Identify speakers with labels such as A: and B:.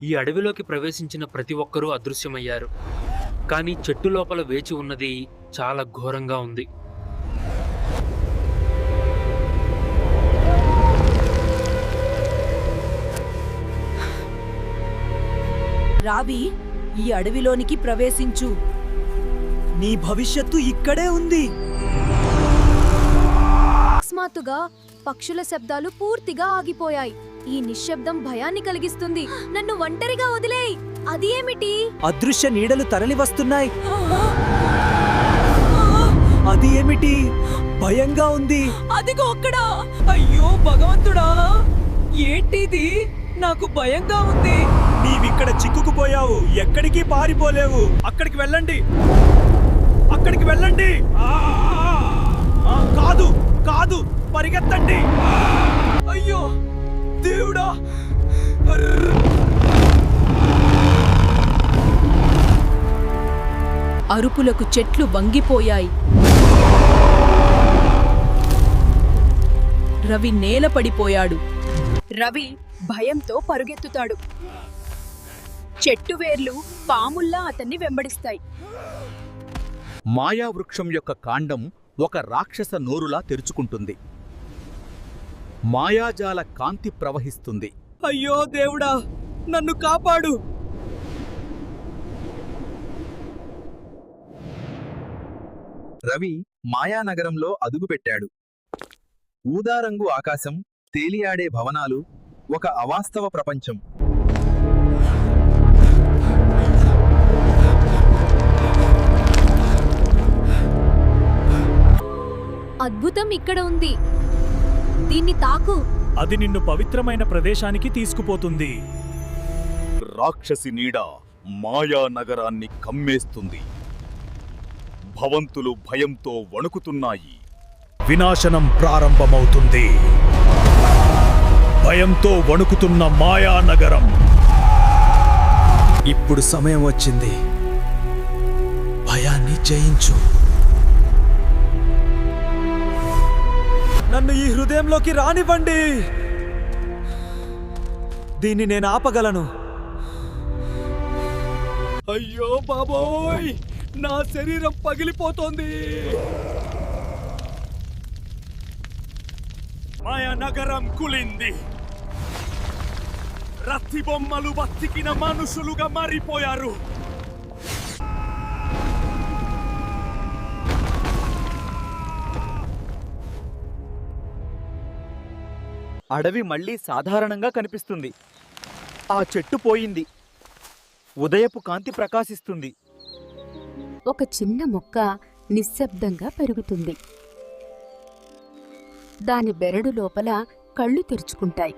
A: ఈ అడవిలోకి ప్రవేశించిన ప్రతి ఒక్కరూ అదృశ్యమయ్యారు. కానీ చెట్టు లోపల వేచి ఉన్నది చాలా ఘోరంగా ఉంది.
B: రావి, ఈ అడవిలోనికి ప్రవేశించు.
C: నీ భవిష్యత్తు ఇక్కడే ఉంది.
D: అకస్మాత్తుగా పక్షుల శబ్దాలు పూర్తిగా ఆగిపోయాయి. ఈ నిశ్శబ్దం భయాన్ని కలిగిస్తుంది. నన్ను ఒంటరిగా వదిలేయ్. అది ఏమిటి?
C: అదృశ్య నీడలు తరలి వస్తున్నాయి. అది ఏమిటి? భయంగా ఉంది.
B: అదిగో అక్కడ. అయ్యో భగవంతుడా, ఏంటిది? నాకు భయంగా ఉంది.
C: నీవిక్కడ చిక్కుకుపోయావు, ఎక్కడికి పారిపోలేవు. అక్కడికి వెళ్ళండి, అక్కడికి వెళ్ళండి. కాదు కాదు, పరిగెత్తండి. అయ్యో దేవుడా!
B: అరుపులకు చెట్లు వంగిపోయాయి. రవి నేలపడిపోయాడు.
E: రవి భయంతో పరుగెత్తుతాడు. చెట్టు వేర్లు పాముల్లా అతన్ని వెంబడిస్తాయి.
F: మాయావృక్షం యొక్క కాండం ఒక రాక్షస నోరులా తెరుచుకుంటుంది. మాయాజాల కాంతి ప్రవహిస్తుంది.
C: అయ్యో దేవుడా, నన్ను కాపాడు.
G: రవి మాయానగరంలో అదుగుపెట్టాడు. ఊదారంగు ఆకాశం, తేలియాడే భవనాలు, ఒక అవాస్తవ ప్రపంచం.
D: అద్భుతం ఇక్కడ ఉంది. దీన్ని తాకు.
H: అది నిన్ను పవిత్రమైన ప్రదేశానికి తీసుకుపోతుంది.
F: రాక్షసి నీడ మాయానగరాన్ని కమ్మేస్తుంది. భవంతులు భయంతో వణుకుతున్నాయి.
H: వినాశనం ప్రారంభమవుతుంది. భయంతో వణుకుతున్న మాయానగరం.
C: ఇప్పుడు సమయం వచ్చింది. భయాన్ని జయించు. నన్ను ఈ హృదయంలోకి రానివ్వండి. దీన్ని నేను ఆపగలను.
H: అయ్యో బాబోయ్, నా శరీరం పగిలిపోతోంది. మాయానగరం కులింది. రత్తి బొమ్మలు బతికిన మనుషులుగా మారిపోయారు.
I: అడవి మళ్ళీ సాధారణంగా కనిపిస్తుంది. ఆ చెట్టు పోయింది. ఉదయపు కాంతి ప్రకాశిస్తుంది.
E: ఒక చిన్న మొక్క నిశ్శబ్దంగా పెరుగుతుంది. దాని బెరడు లోపల కళ్ళు తెరుచుకుంటాయి.